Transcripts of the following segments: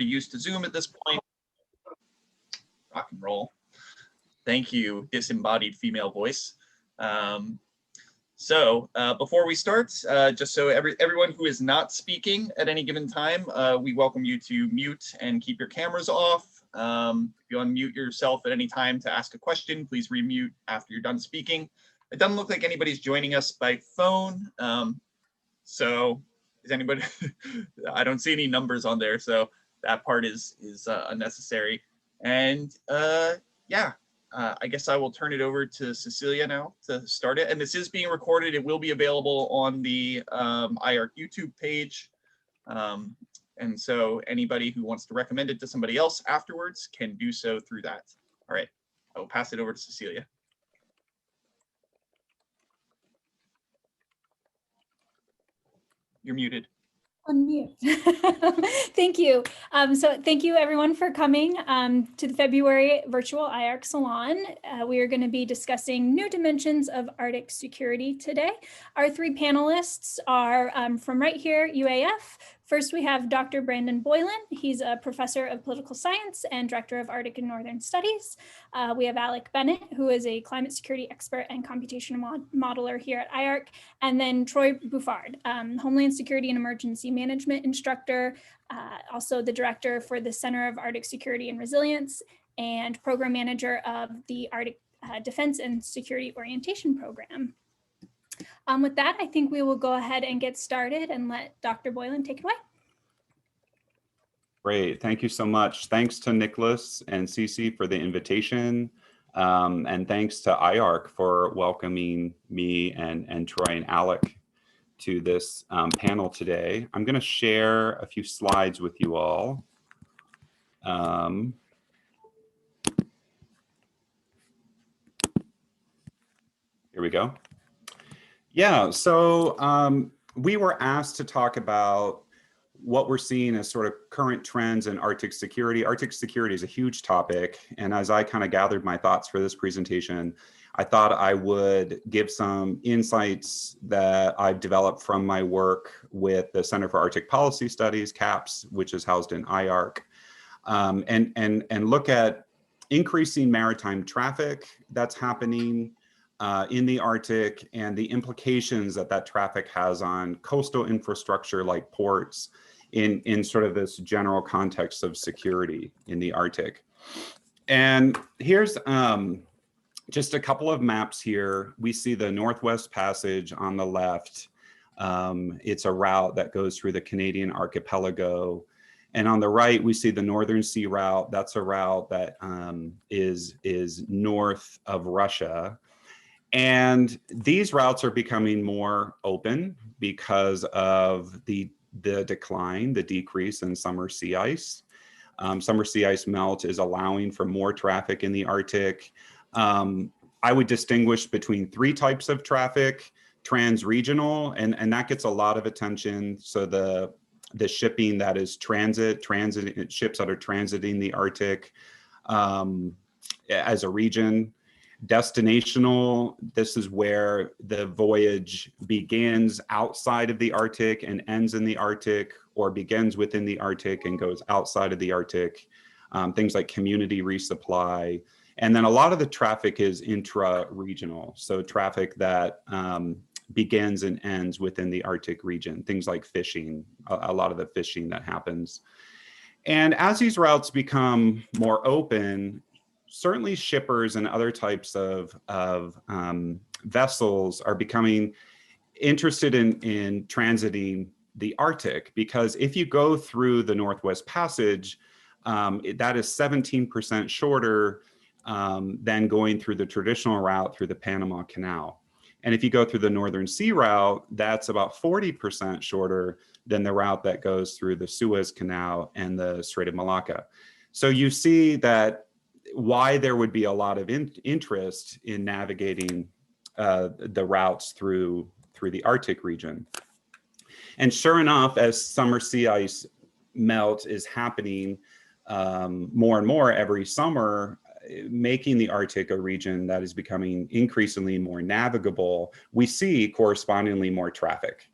used to Zoom at this point. Rock and roll. Thank you, disembodied female voice. Before we start, just so everyone who is not speaking at any given time, we welcome you to mute and keep your cameras off. If you unmute yourself at any time to ask a question, please remute after you're done speaking. It doesn't look like anybody's joining us by phone. So is anybody, I don't see any numbers on there, so that part is unnecessary. And yeah, I guess I will turn it over to Cecilia now to start it. And this is being recorded. It will be available on the IARC YouTube page. And so anybody who wants to recommend it to somebody else afterwards can do so through that. All right, I will pass it over to Cecilia. You're muted. Unmute. Thank you. So thank you everyone for coming to the February virtual IARC Salon. We are going to be discussing new dimensions of Arctic security today. Our three panelists are from right here, UAF. First, we have Dr. Brandon Boylan. He's a professor of political science and director of Arctic and Northern Studies. We have Alec Bennett, who is a climate security expert and computational modeler here at IARC. And then Troy Buffard, Homeland Security and Emergency Management instructor, also the director for the Center of Arctic Security and Resilience, and program manager of the Arctic Defense and Security Orientation Program. With that, I think we will go ahead and get started and let Dr. Boylan take it away. Great, thank you so much. Thanks to Nicholas and Cece for the invitation. And thanks to IARC for welcoming me and Troy and Alec to this panel today. I'm going to share a few slides with you all. Here we go. Yeah, so we were asked to talk about what we're seeing as sort of current trends in Arctic security. Arctic security is a huge topic, and as I kind of gathered my thoughts for this presentation, I thought I would give some insights that I've developed from my work with the Center for Arctic Policy Studies, CAPS, which is housed in IARC, and look at increasing maritime traffic that's happening in the Arctic and the implications that that traffic has on coastal infrastructure like ports in sort of this general context of security in the Arctic. And here's just a couple of maps here. We see the Northwest Passage on the left. It's a route that goes through the Canadian archipelago. And on the right, we see the Northern Sea Route. That's a route that is north of Russia. And these routes are becoming more open because of the decrease in summer sea ice. Summer sea ice melt is allowing for more traffic in the Arctic. I would distinguish between three types of traffic: trans-regional, and that gets a lot of attention. So the shipping that is transit ships that are transiting the Arctic as a region. Destinational, this is where the voyage begins outside of the Arctic and ends in the Arctic, or begins within the Arctic and goes outside of the Arctic. Things like community resupply. And then a lot of the traffic is intra-regional, so traffic that begins and ends within the Arctic region, things like fishing, a lot of the fishing that happens. And as these routes become more open, certainly shippers and other types of vessels are becoming interested in transiting the Arctic, because if you go through the Northwest Passage, that is 17% shorter than going through the traditional route through the Panama Canal. And if you go through the Northern Sea Route, that's about 40% shorter than the route that goes through the Suez Canal and the Strait of Malacca. So you see that why there would be a lot of interest in navigating the routes through the Arctic region. And sure enough, as summer sea ice melt is happening more and more every summer, making the Arctic a region that is becoming increasingly more navigable, we see correspondingly more traffic.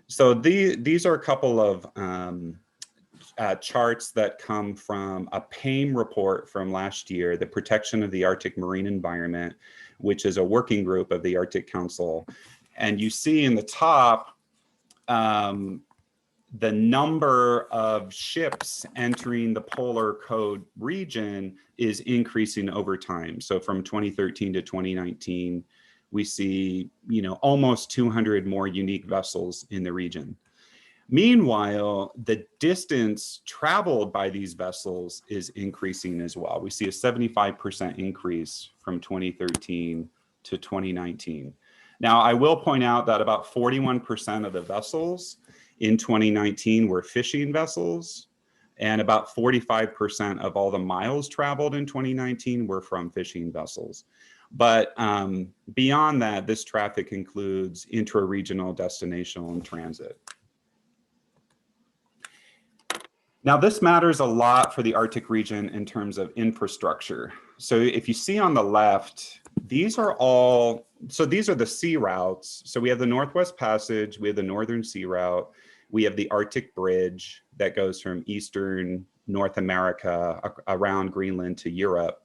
So these are a couple of charts that come from a PAIM report from last year, the Protection of the Arctic Marine Environment, which is a working group of the Arctic Council. And you see in the top, the number of ships entering the polar code region is increasing over time. So from 2013 to 2019, we see, almost 200 more unique vessels in the region. Meanwhile, the distance traveled by these vessels is increasing as well. We see a 75% increase from 2013 to 2019. Now, I will point out that about 41% of the vessels in 2019 were fishing vessels, and about 45% of all the miles traveled in 2019 were from fishing vessels. But beyond that, this traffic includes intra-regional, destinational, and transit. Now, this matters a lot for the Arctic region in terms of infrastructure. So if you see on the left, these are the sea routes. So we have the Northwest Passage, we have the Northern Sea Route, we have the Arctic Bridge that goes from Eastern North America around Greenland to Europe.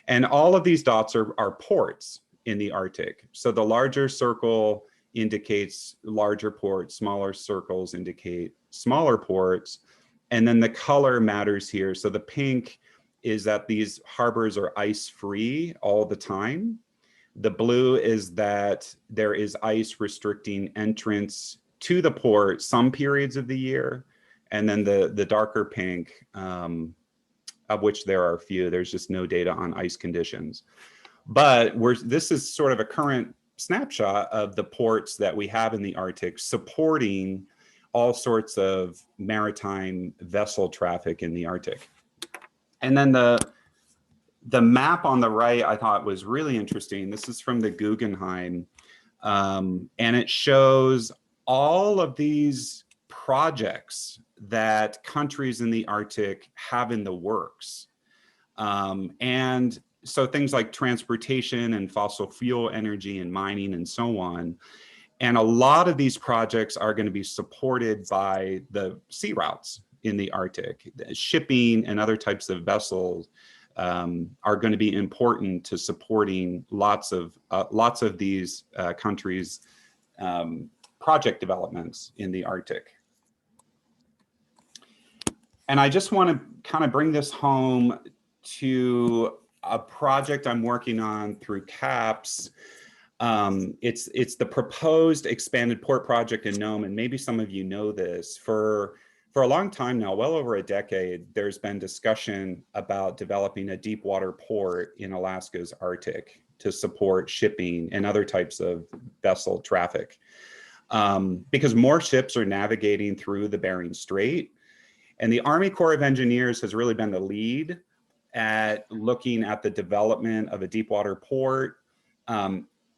And all of these dots are ports in the Arctic. So the larger circle indicates larger ports, smaller circles indicate smaller ports. And then the color matters here. So the pink is that these harbors are ice-free all the time. The blue is that there is ice restricting entrance to the port some periods of the year. And then the darker pink, of which there are a few, there's just no data on ice conditions. But this is sort of a current snapshot of the ports that we have in the Arctic supporting all sorts of maritime vessel traffic in the Arctic. And then the map on the right I thought was really interesting. This is from the Guggenheim, and it shows all of these projects that countries in the Arctic have in the works. And so things like transportation and fossil fuel energy and mining and so on. And a lot of these projects are going to be supported by the sea routes in the Arctic. Shipping and other types of vessels are going to be important to supporting lots of these countries' project developments in the Arctic. And I just want to kind of bring this home to a project I'm working on through CAPS. It's the proposed expanded port project in Gnome, and maybe some of you know this. For a long time now, well over a decade, there's been discussion about developing a deep water port in Alaska's Arctic to support shipping and other types of vessel traffic. Because more ships are navigating through the Bering Strait, and the Army Corps of Engineers has really been the lead at looking at the development of a deep water port.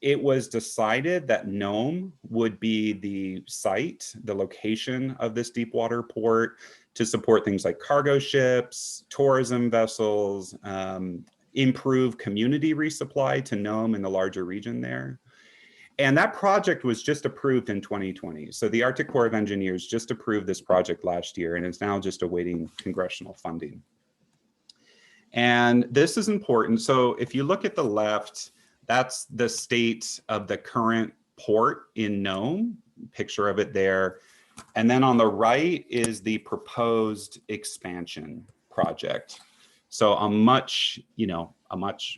It was decided that Gnome would be the site, the location of this deep water port to support things like cargo ships, tourism vessels, improve community resupply to Gnome and the larger region there. And that project was just approved in 2020. So the Arctic Corps of Engineers just approved this project last year, and it's now just awaiting congressional funding. And this is important. So if you look at the left, that's the state of the current port in Gnome, picture of it there. And then on the right is the proposed expansion project. So a much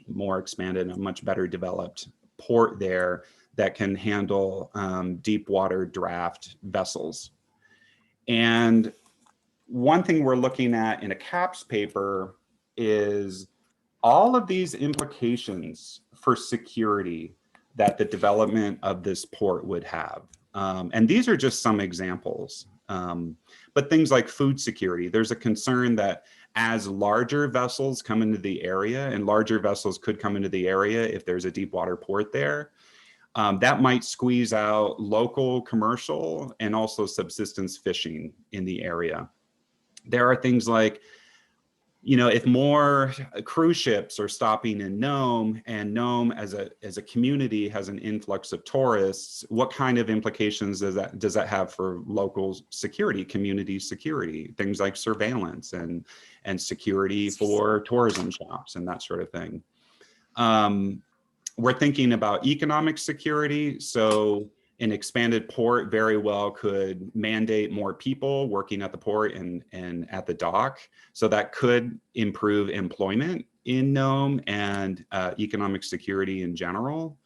more expanded, a much better developed port there that can handle deep water draft vessels. And one thing we're looking at in a CAPS paper is all of these implications for security that the development of this port would have. And these are just some examples. But things like food security, there's a concern that as larger vessels come into the area, and larger vessels could come into the area if there's a deep water port there, that might squeeze out local commercial and also subsistence fishing in the area. There are things like, you know, if more cruise ships are stopping in Gnome, and Gnome as a community has an influx of tourists, what kind of implications does that have for local security, community security, things like surveillance and security for tourism shops and that sort of thing. We're thinking about economic security. So an expanded port very well could mandate more people working at the port and at the dock. So that could improve employment in Gnome and economic security in general.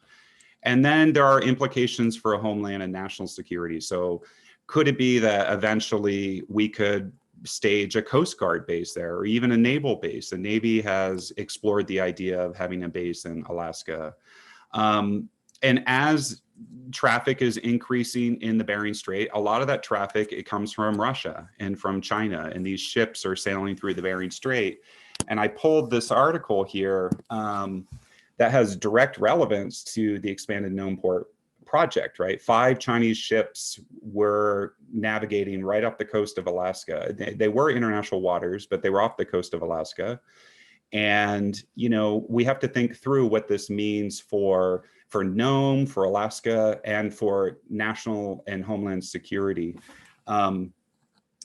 And then there are implications for homeland and national security. So could it be that eventually we could stage a Coast Guard base there, or even a naval base? The Navy has explored the idea of having a base in Alaska. And as traffic is increasing in the Bering Strait, a lot of that traffic, it comes from Russia and from China, and these ships are sailing through the Bering Strait. And I pulled this article here that has direct relevance to the expanded Gnome Port project, right? 5 Chinese ships were navigating right off the coast of Alaska. They were international waters, but they were off the coast of Alaska. And, you know, we have to think through what this means for Gnome, for Alaska, and for national and homeland security.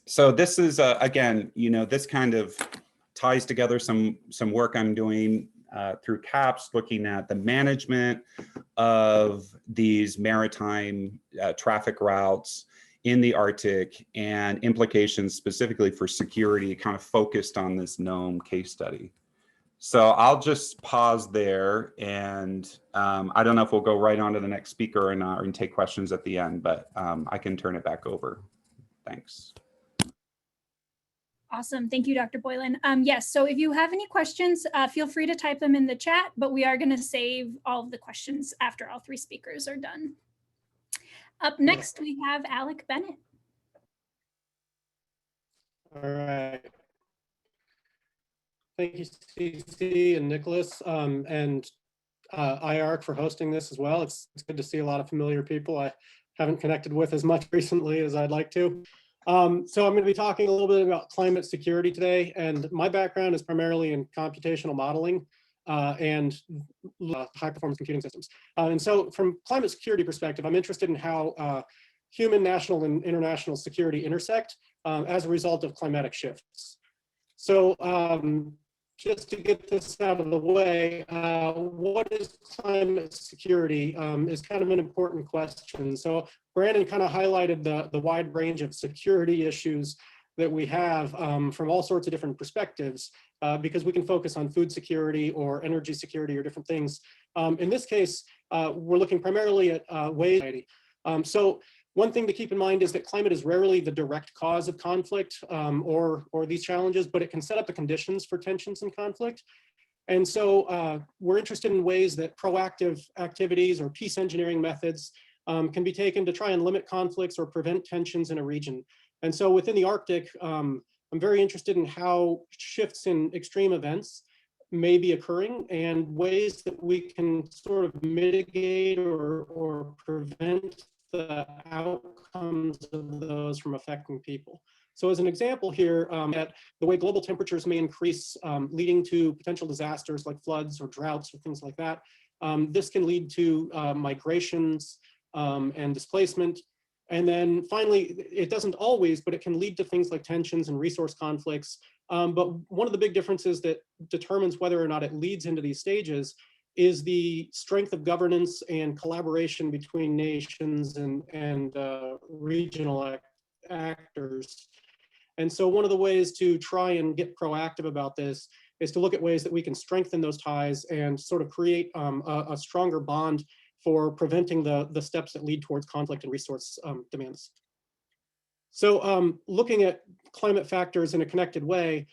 So this is, again, you know, this kind of ties together some work I'm doing through CAPS, looking at the management of these maritime traffic routes in the Arctic and implications specifically for security, kind of focused on this Gnome case study. So I'll just pause there, and I don't know if we'll go right on to the next speaker or not, or take questions at the end, but I can turn it back over. Thanks. Awesome. Thank you, Dr. Boylan. Yes, so if you have any questions, feel free to type them in the chat, but we are going to save all of the questions after all 3 speakers are done. Up next, we have Alec Bennett. All right. Thank you, CC and Nicholas, and IARC for hosting this as well. It's good to see a lot of familiar people I haven't connected with as much recently as I'd like to. So I'm going to be talking a little bit about climate security today, and my background is primarily in computational modeling and high performance computing systems. And so from climate security perspective, I'm interested in how human, national, and international security intersect as a result of climatic shifts. So just to get this out of the way, what is climate security is kind of an important question. So Brandon kind of highlighted the wide range of security issues that we have from all sorts of different perspectives, because we can focus on food security or energy security or different things. In this case, we're looking primarily at ways. So one thing to keep in mind is that climate is rarely the direct cause of conflict or these challenges, but it can set up the conditions for tensions and conflict. And so we're interested in ways that proactive activities or peace engineering methods can be taken to try and limit conflicts or prevent tensions in a region. And so within the Arctic, I'm very interested in how shifts in extreme events may be occurring and ways that we can sort of mitigate or prevent the outcomes of those from affecting people. So as an example here, at the way global temperatures may increase, leading to potential disasters like floods or droughts or things like that. This can lead to migrations and displacement. And then finally, it doesn't always, but it can lead to things like tensions and resource conflicts. But one of the big differences that determines whether or not it leads into these stages is the strength of governance and collaboration between nations and regional actors. And so one of the ways to try and get proactive about this is to look at ways that we can strengthen those ties and sort of create a stronger bond for preventing the steps that lead towards conflict and resource demands. So looking at climate factors in a connected way,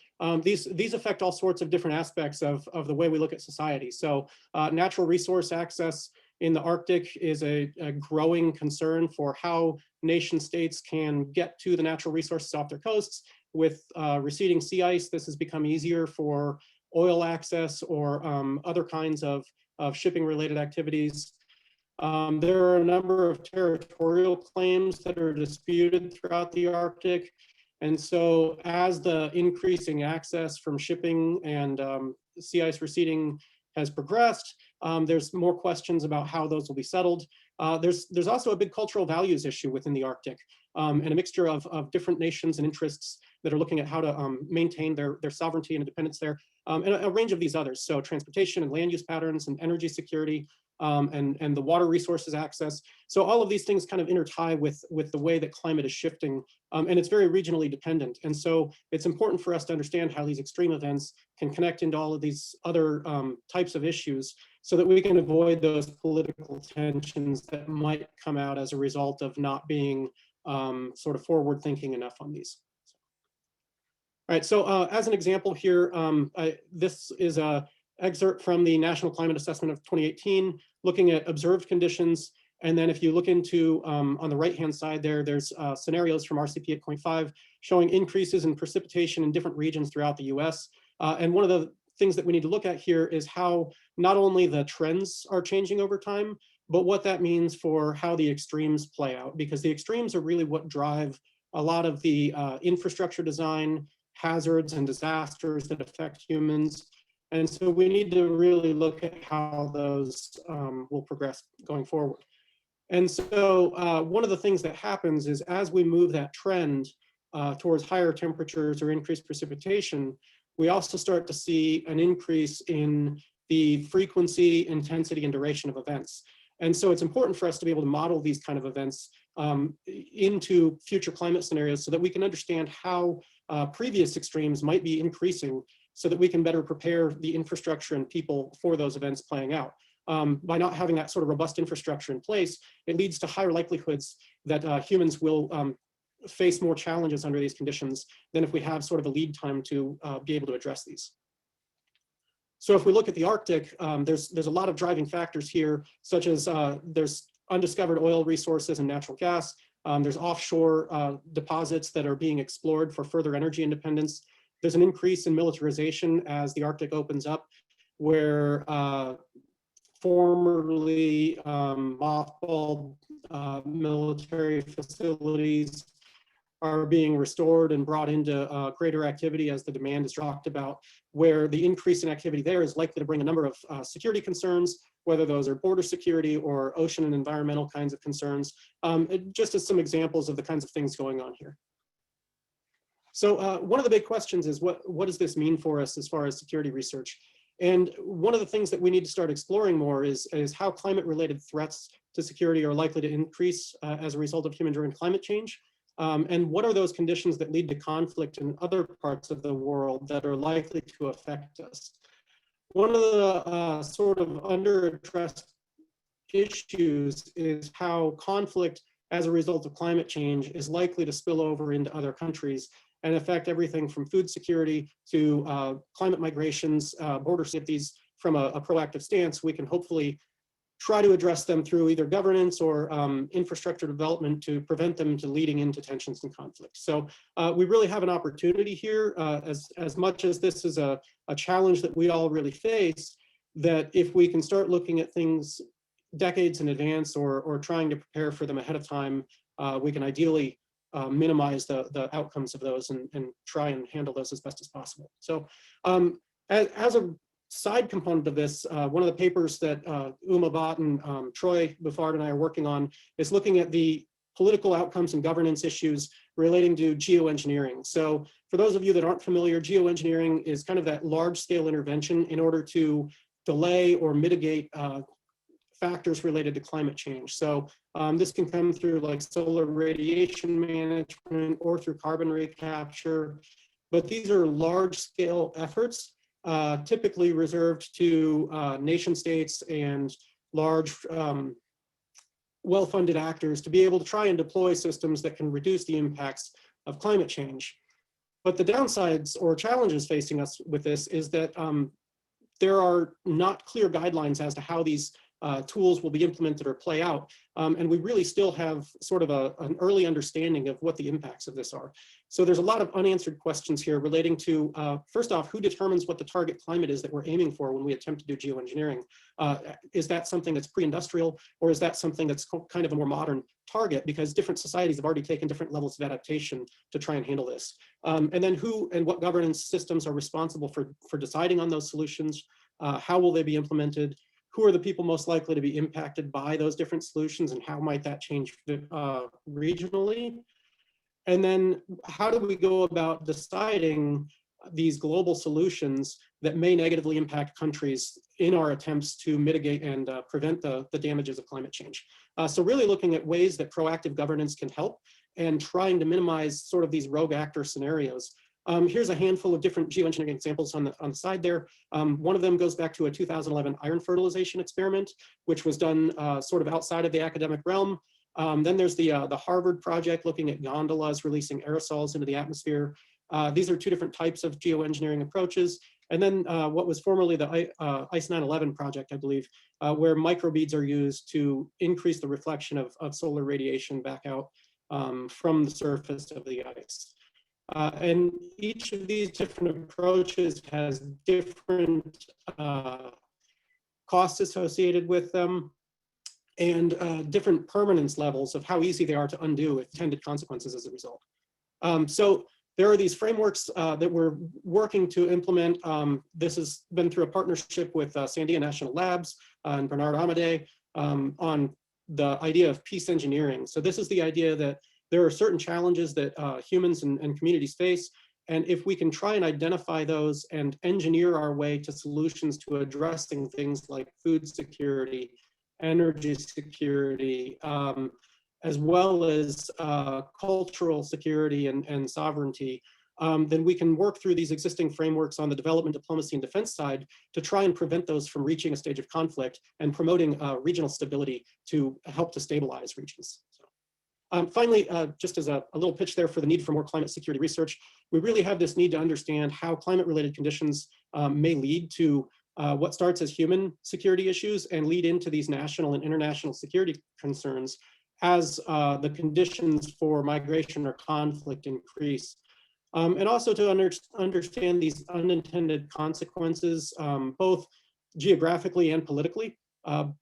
these affect all sorts of different aspects of the way we look at society. So natural resource access in the Arctic is a growing concern for how nation states can get to the natural resources off their coasts. With receding sea ice, this has become easier for oil access or other kinds of shipping related activities. There are a number of territorial claims that are disputed throughout the Arctic. And so as the increasing access from shipping and sea ice receding has progressed, there's more questions about how those will be settled. There's also a big cultural values issue within the Arctic, and a mixture of different nations and interests that are looking at how to maintain their sovereignty and independence there, and a range of these others. So transportation and land use patterns and energy security, and the water resources access. So all of these things kind of intertie with the way that climate is shifting, and it's very regionally dependent. And so it's important for us to understand how these extreme events can connect into all of these other types of issues so that we can avoid those political tensions that might come out as a result of not being sort of forward thinking enough on these. All right, so as an example here, this is a excerpt from the National Climate Assessment of 2018, looking at observed conditions. And then if you look into, on the right-hand side there, there's scenarios from RCP 8.5 showing increases in precipitation in different regions throughout the US. And one of the things that we need to look at here is how not only the trends are changing over time, but what that means for how the extremes play out, because the extremes are really what drive a lot of the infrastructure design, hazards and disasters that affect humans. And so we need to really look at how those will progress going forward. And so one of the things that happens is as we move that trend towards higher temperatures or increased precipitation, we also start to see an increase in the frequency, intensity, and duration of events. And so it's important for us to be able to model these kind of events into future climate scenarios so that we can understand how previous extremes might be increasing so that we can better prepare the infrastructure and people for those events playing out. By not having that sort of robust infrastructure in place, it leads to higher likelihoods that humans will face more challenges under these conditions than if we have sort of a lead time to be able to address these. So if we look at the Arctic, there's a lot of driving factors here, such as there's undiscovered oil resources and natural gas. There's offshore deposits that are being explored for further energy independence. There's an increase in militarization as the Arctic opens up, where formerly mothballed military facilities are being restored and brought into greater activity as the demand is talked about, where the increase in activity there is likely to bring a number of security concerns, whether those are border security or ocean and environmental kinds of concerns, just as some examples of the kinds of things going on here. So one of the big questions is what does this mean for us as far as security research? And one of the things that we need to start exploring more is how climate-related threats to security are likely to increase as a result of human-driven climate change. And what are those conditions that lead to conflict in other parts of the world that are likely to affect us? One of the sort of under-addressed issues is how conflict as a result of climate change is likely to spill over into other countries and affect everything from food security to climate migrations, border safeties. From a proactive stance, we can hopefully try to address them through either governance or infrastructure development to prevent them to leading into tensions and conflicts. So we really have an opportunity here, as much as this is a challenge that we all really face, that if we can start looking at things decades in advance or trying to prepare for them ahead of time, we can ideally minimize the outcomes of those and try and handle those as best as possible. So as a side component of this, one of the papers that Uma Bhatt and Troy Buffard and I are working on is looking at the political outcomes and governance issues relating to geoengineering. So for those of you that aren't familiar, geoengineering is kind of that large scale intervention in order to delay or mitigate factors related to climate change. So this can come through like solar radiation management or through carbon recapture, but these are large scale efforts typically reserved to nation states and large well-funded actors to be able to try and deploy systems that can reduce the impacts of climate change. But the downsides or challenges facing us with this is that there are not clear guidelines as to how these tools will be implemented or play out. And we really still have sort of an early understanding of what the impacts of this are. So there's a lot of unanswered questions here relating to, first off, who determines what the target climate is that we're aiming for when we attempt to do geoengineering? Is that something that's pre-industrial, or is that something that's kind of a more modern target? Because different societies have already taken different levels of adaptation to try and handle this. And then who and what governance systems are responsible for deciding on those solutions? How will they be implemented? Who are the people most likely to be impacted by those different solutions, and how might that change regionally? And then how do we go about deciding these global solutions that may negatively impact countries in our attempts to mitigate and prevent the damages of climate change? So really looking at ways that proactive governance can help and trying to minimize sort of these rogue actor scenarios. Here's a handful of different geoengineering examples on the side there. One of them goes back to a 2011 iron fertilization experiment, which was done sort of outside of the academic realm. Then there's the Harvard project looking at gondolas releasing aerosols into the atmosphere. These are two different types of geoengineering approaches. And then what was formerly the ICE 9/11 project, I believe, where microbeads are used to increase the reflection of solar radiation back out from the surface of the ice. And each of these different approaches has different costs associated with them, and different permanence levels of how easy they are to undo if intended consequences as a result. So there are these frameworks that we're working to implement. This has been through a partnership with Sandia National Labs and Bernard Amadei on the idea of peace engineering. So this is the idea that there are certain challenges that humans and communities face, and if we can try and identify those and engineer our way to solutions to addressing things like food security, energy security, as well as cultural security and sovereignty, then we can work through these existing frameworks on the development, diplomacy, and defense side to try and prevent those from reaching a stage of conflict and promoting regional stability to help to stabilize regions. So, finally, just as a little pitch there for the need for more climate security research, we really have this need to understand how climate-related conditions may lead to what starts as human security issues and lead into these national and international security concerns as the conditions for migration or conflict increase. And also to understand these unintended consequences, both geographically and politically,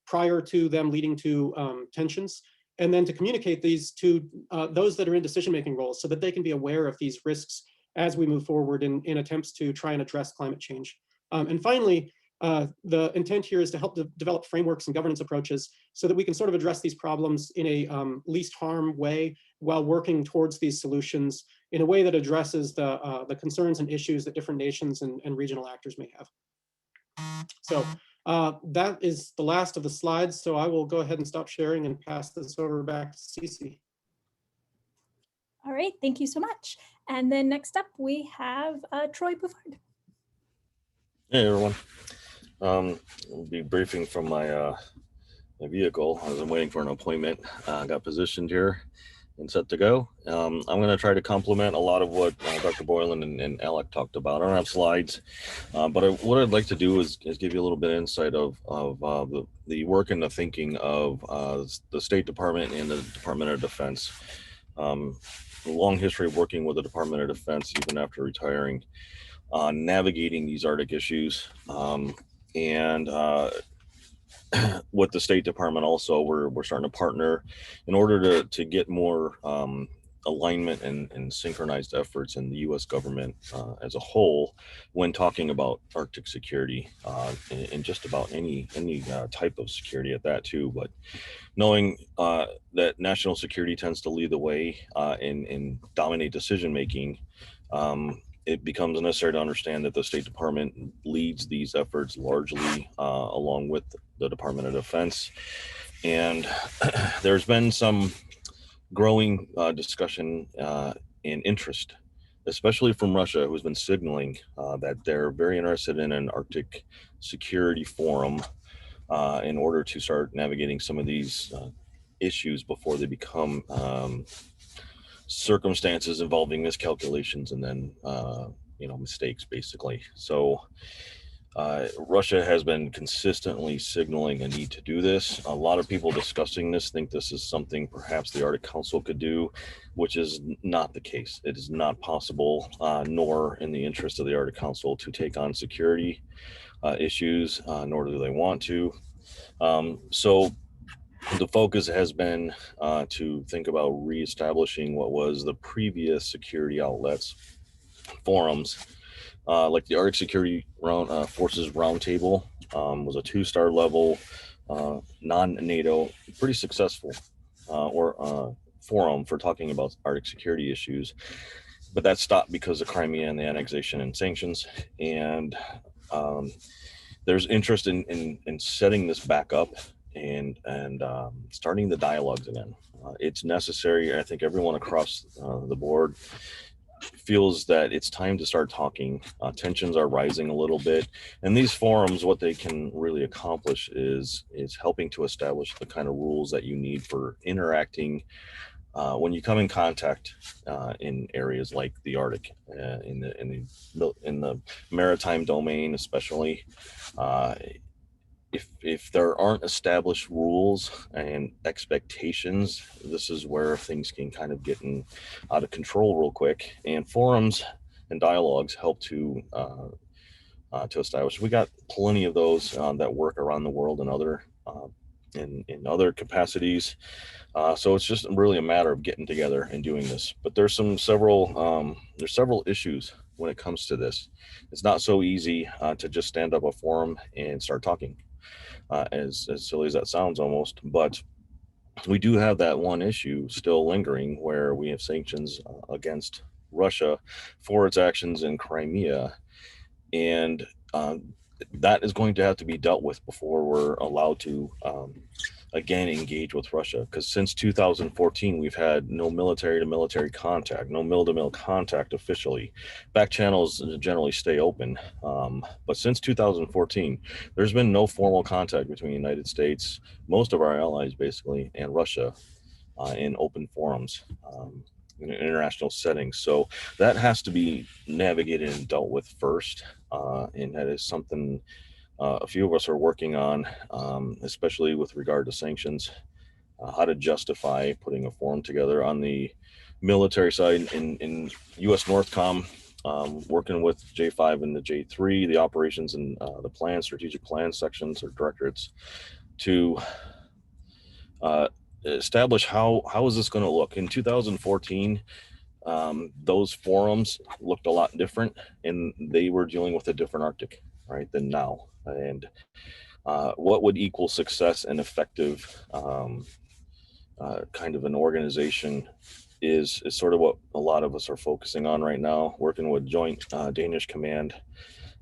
prior to them leading to tensions, and then to communicate these to those that are in decision-making roles so that they can be aware of these risks as we move forward in attempts to try and address climate change. And finally, the intent here is to help develop frameworks and governance approaches so that we can sort of address these problems in a least harm way while working towards these solutions in a way that addresses the concerns and issues that different nations and regional actors may have. So that is the last of the slides. So I will go ahead and stop sharing and pass this over back to Cece. All right, thank you so much. And then next up we have Troy Buffard. Hey everyone. I'll be briefing from my my vehicle as I'm waiting for an appointment. Got positioned here and set to go. I'm going to try to complement a lot of what Dr. Boylan and Alec talked about. I don't have slides, but what I'd like to do is give you a little bit of insight of the work and the thinking of the State Department and the Department of Defense. A long history of working with the Department of Defense, even after retiring, on navigating these Arctic issues. And with the State Department also, we're starting to partner in order to get more alignment and synchronized efforts in the U.S. government as a whole when talking about Arctic security and just about any type of security at that too. But knowing that national security tends to lead the way and dominate decision making, it becomes necessary to understand that the State Department leads these efforts largely along with the Department of Defense. And there's been some growing discussion and interest, especially from Russia, who's been signaling that they're very interested in an Arctic security forum in order to start navigating some of these issues before they become circumstances involving miscalculations and then mistakes basically. So Russia has been consistently signaling a need to do this. A lot of people discussing this think this is something perhaps the Arctic Council could do, which is not the case. It is not possible, nor in the interest of the Arctic Council to take on security issues, nor do they want to. So the focus has been to think about reestablishing what was the previous security outlets, forums, like the Arctic Security Forces Roundtable was a 2-star level, non-NATO, pretty successful forum for talking about Arctic security issues. But that stopped because of Crimea and the annexation and sanctions. And there's interest in setting this back up and starting the dialogues again. It's necessary. I think everyone across the board feels that it's time to start talking. Tensions are rising a little bit, and these forums, what they can really accomplish is helping to establish the kind of rules that you need for interacting when you come in contact in areas like the Arctic, in the maritime domain, especially. If there aren't established rules and expectations, this is where things can kind of get out of control real quick. And forums and dialogues help to establish. We got plenty of those that work around the world and other in other capacities. So it's just really a matter of getting together and doing this. But there's several issues when it comes to this. It's not so easy to just stand up a forum and start talking. As silly as that sounds almost, but we do have that one issue still lingering where we have sanctions against Russia for its actions in Crimea. And that is going to have to be dealt with before we're allowed to again engage with Russia, because since 2014 we've had no military to military contact, no mil to mil contact officially. Back channels generally stay open, but since 2014 there's been no formal contact between the United States, most of our allies basically, and Russia in open forums in international settings. So that has to be navigated and dealt with first, and that is something a few of us are working on, especially with regard to sanctions, how to justify putting a forum together. On the military side in U.S. Northcom, working with J5 and the J3, the operations and the plan, strategic plan sections or directorates, to establish how is this going to look. In 2014, those forums looked a lot different, and they were dealing with a different Arctic, right, than now. And what would equal success and effective kind of an organization is sort of what a lot of us are focusing on right now, working with Joint Danish Command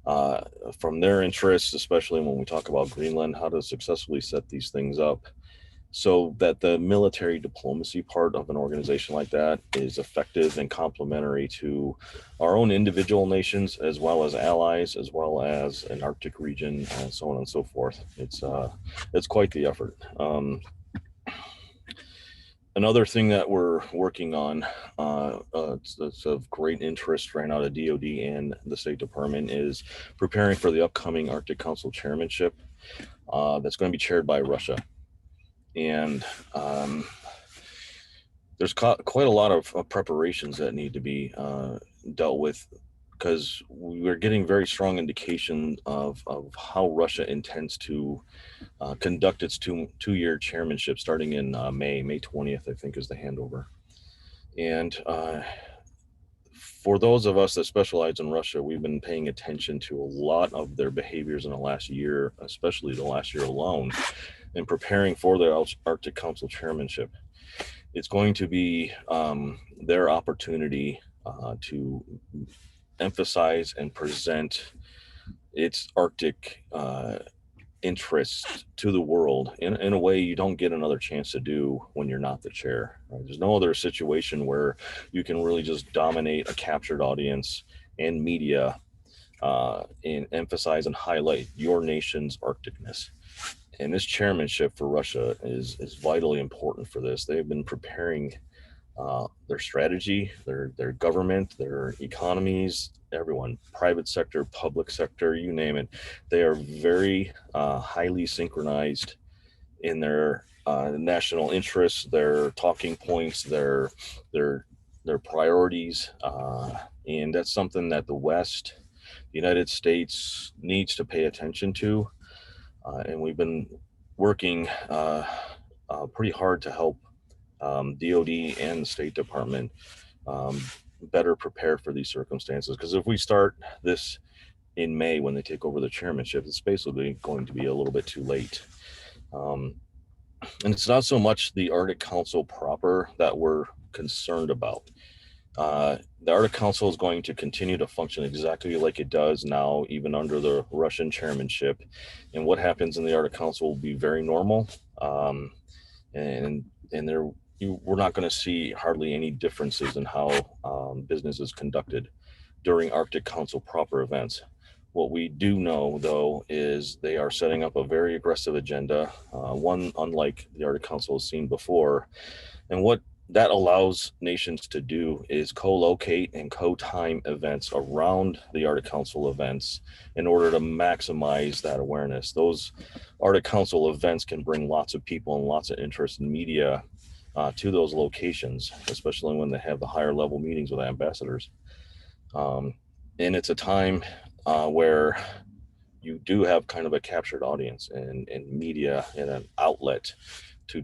from their interests, especially when we talk about Greenland, how to successfully set these things up so that the military diplomacy part of an organization like that is effective and complementary to our own individual nations, as well as allies, as well as an Arctic region, and so on and so forth. It's quite the effort. Another thing that we're working on, it's of great interest right now to DoD and the State Department, is preparing for the upcoming Arctic Council chairmanship that's going to be chaired by Russia. And there's quite a lot of preparations that need to be dealt with, because we're getting very strong indication of how Russia intends to conduct its two-year chairmanship starting in May 20th, I think, is the handover. And for those of us that specialize in Russia, we've been paying attention to a lot of their behaviors in the last year, especially the last year alone, and preparing for the Arctic Council chairmanship. It's going to be their opportunity to emphasize and present its Arctic interests to the world in a way you don't get another chance to do when you're not the chair. Right? There's no other situation where you can really just dominate a captured audience and media and emphasize and highlight your nation's Arcticness. And this chairmanship for Russia is vitally important for this. They've been preparing their strategy, their government, their economies, everyone, private sector, public sector, you name it. They are very highly synchronized in their national interests, their talking points, their priorities, and that's something that the West, the United States, needs to pay attention to. And we've been working pretty hard to help DoD and the State Department better prepare for these circumstances. Because if we start this in May when they take over the chairmanship, it's basically going to be a little bit too late. And it's not so much the Arctic Council proper that we're concerned about. The Arctic Council is going to continue to function exactly like it does now, even under the Russian chairmanship. And what happens in the Arctic Council will be very normal. And we're not going to see hardly any differences in how business is conducted during Arctic Council proper events. What we do know, though, is they are setting up a very aggressive agenda, one unlike the Arctic Council has seen before. And what that allows nations to do is co-locate and co-time events around the Arctic Council events in order to maximize that awareness. Those Arctic Council events can bring lots of people and lots of interest in media to those locations, especially when they have the higher level meetings with ambassadors. And it's a time where you do have kind of a captured audience and media and an outlet to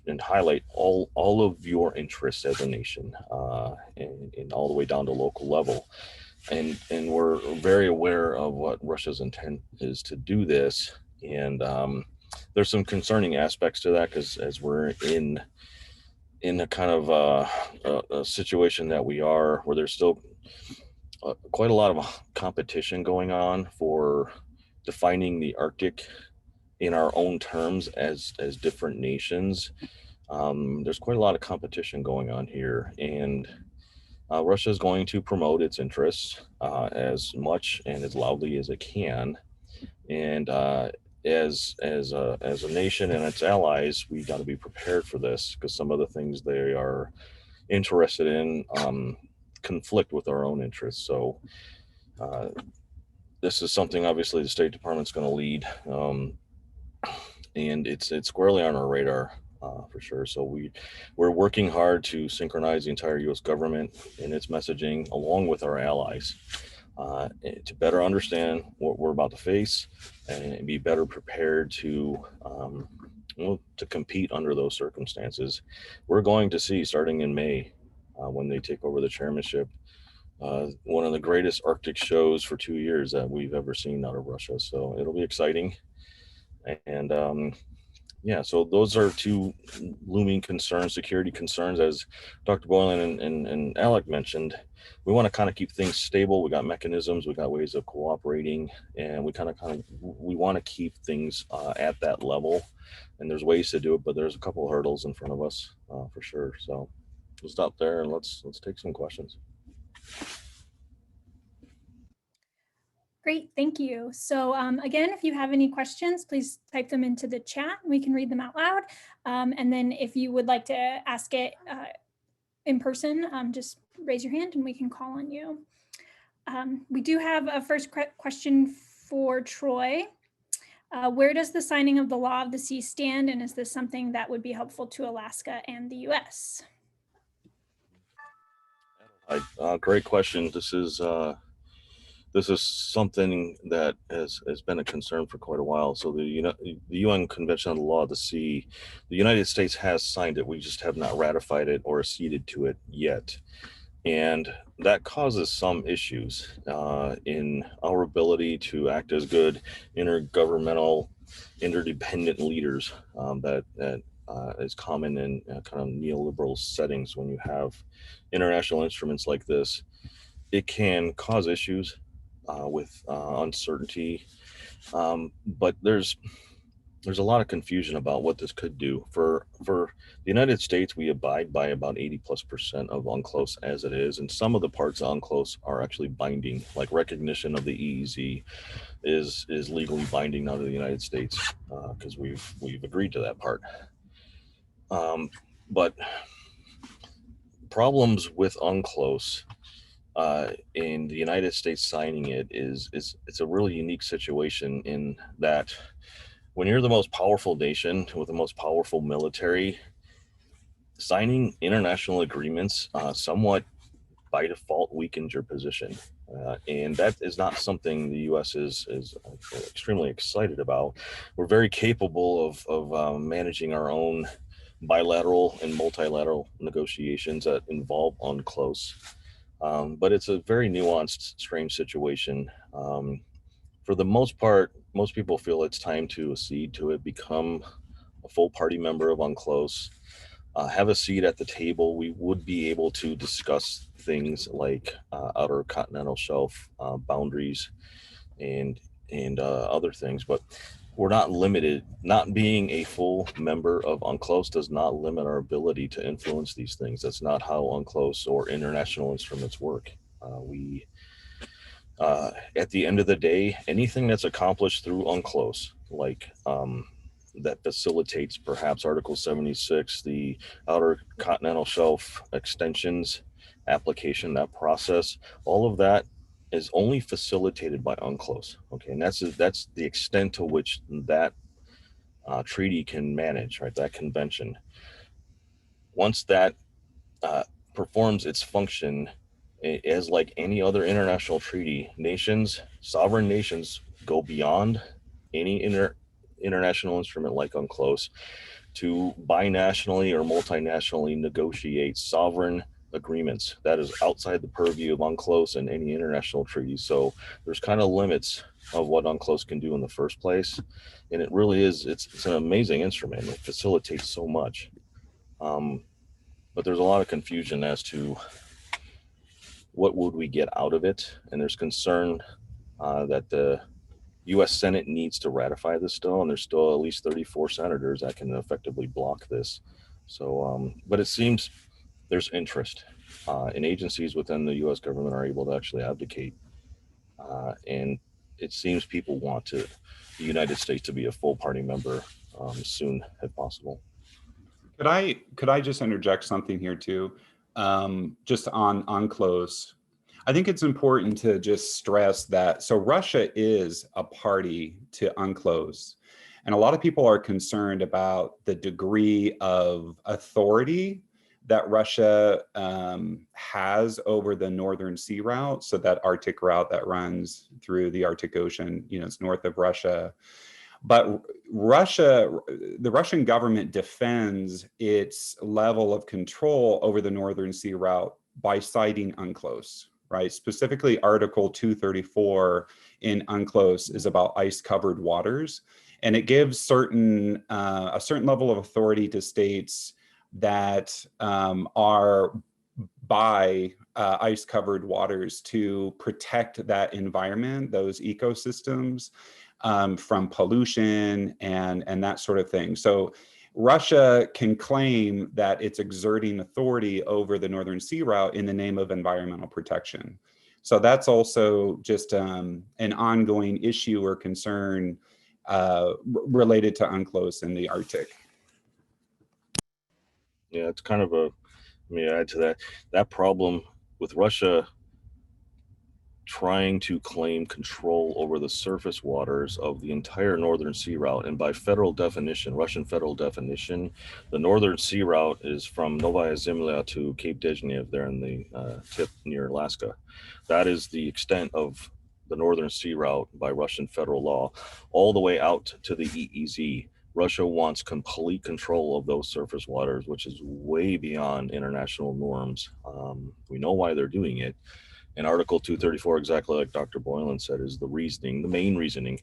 and highlight all of your interests as a nation, and all the way down to local level. And we're very aware of what Russia's intent is to do this. And there's some concerning aspects to that, because as we're in a kind of a situation that we are, where there's still quite a lot of competition going on for defining the Arctic in our own terms as different nations. There's quite a lot of competition going on here, and Russia is going to promote its interests as much and as loudly as it can. And as a nation and its allies, we got to be prepared for this, because some of the things they are interested in conflict with our own interests. So this is something obviously the State Department's going to lead, and it's squarely on our radar for sure. So we're working hard to synchronize the entire U.S. government in its messaging along with our allies to better understand what we're about to face and be better prepared to compete under those circumstances. We're going to see, starting in May, when they take over the chairmanship, one of the greatest Arctic shows for 2 years that we've ever seen out of Russia. So it'll be exciting. And yeah, so those are two looming concerns, security concerns, as Dr. Boylan and Alec mentioned. We want to kind of keep things stable. We got mechanisms, we got ways of cooperating, and we we want to keep things at that level. And there's ways to do it, but there's a couple of hurdles in front of us for sure. So we'll stop there and let's take some questions. Great, thank you. So again, if you have any questions, please type them into the chat. We can read them out loud. And then if you would like to ask it in person, just raise your hand and we can call on you. We do have a first question for Troy. Where does the signing of the Law of the Sea stand? And is this something that would be helpful to Alaska and the US? Great question. This is something that has been a concern for quite a while. So the UN Convention on the Law of the Sea, the United States has signed it. We just have not ratified it or acceded to it yet. And that causes some issues in our ability to act as good intergovernmental, interdependent leaders that is common in kind of neoliberal settings. When you have international instruments like this, it can cause issues with uncertainty, but there's a lot of confusion about what this could do. For the United States, we abide by about 80+% of UNCLOS as it is, and some of the parts of UNCLOS are actually binding, like recognition of the EEZ is legally binding now to the United States because we've agreed to that part. But problems with UNCLOS in the United States signing it is it's a really unique situation in that when you're the most powerful nation with the most powerful military, signing international agreements somewhat by default weakens your position. And that is not something the U.S. is extremely excited about. We're very capable of managing our own bilateral and multilateral negotiations that involve UNCLOS. But it's a very nuanced, strange situation. For the most part, most people feel it's time to accede to it, become a full party member of UNCLOS, have a seat at the table. We would be able to discuss things like outer continental shelf boundaries and other things, but we're not limited. Not being a full member of UNCLOS does not limit our ability to influence these things. That's not how UNCLOS or international instruments work. At the end of the day, anything that's accomplished through UNCLOS, like that facilitates perhaps Article 76, the outer continental shelf extensions application, that process, all of that is only facilitated by UNCLOS. Okay, and that's the extent to which that treaty can manage, right? That convention. Once that performs its function, as like any other international treaty, sovereign nations go beyond any international instrument like UNCLOS to binationally or multinationally negotiate sovereign agreements that is outside the purview of UNCLOS and any international treaty. So there's kind of limits of what UNCLOS can do in the first place, and it really is it's an amazing instrument. It facilitates so much, but there's a lot of confusion as to what would we get out of it, and there's concern that the U.S. Senate needs to ratify this still, and there's still at least 34 senators that can effectively block this. So, but it seems there's interest, and agencies within the U.S. government are able to actually advocate, and it seems people want the United States to be a full party member soon if possible. Could I just interject something here too, just on UNCLOS? I think it's important to just stress that, so Russia is a party to UNCLOS, and a lot of people are concerned about the degree of authority that Russia has over the Northern Sea route, so that Arctic route that runs through the Arctic Ocean, it's north of Russia. But the Russian government defends its level of control over the Northern Sea route by citing UNCLOS, right? Specifically, Article 234 in UNCLOS is about ice-covered waters, and it gives a certain level of authority to states that are by ice-covered waters to protect that environment, those ecosystems, from pollution and that sort of thing. So Russia can claim that it's exerting authority over the Northern Sea route in the name of environmental protection. So that's also just an ongoing issue or concern related to UNCLOS in the Arctic. Yeah, it's kind of let me add to that problem with Russia trying to claim control over the surface waters of the entire Northern Sea route. And by federal definition, Russian federal definition, the Northern Sea route is from Novaya Zemlya to Cape Dezhnev there in the tip near Alaska. That is the extent of the Northern Sea route by Russian federal law, all the way out to the EEZ. Russia wants complete control of those surface waters, which is way beyond international norms. We know why they're doing it. And Article 234, exactly like Dr. Boylan said, is the main reasoning.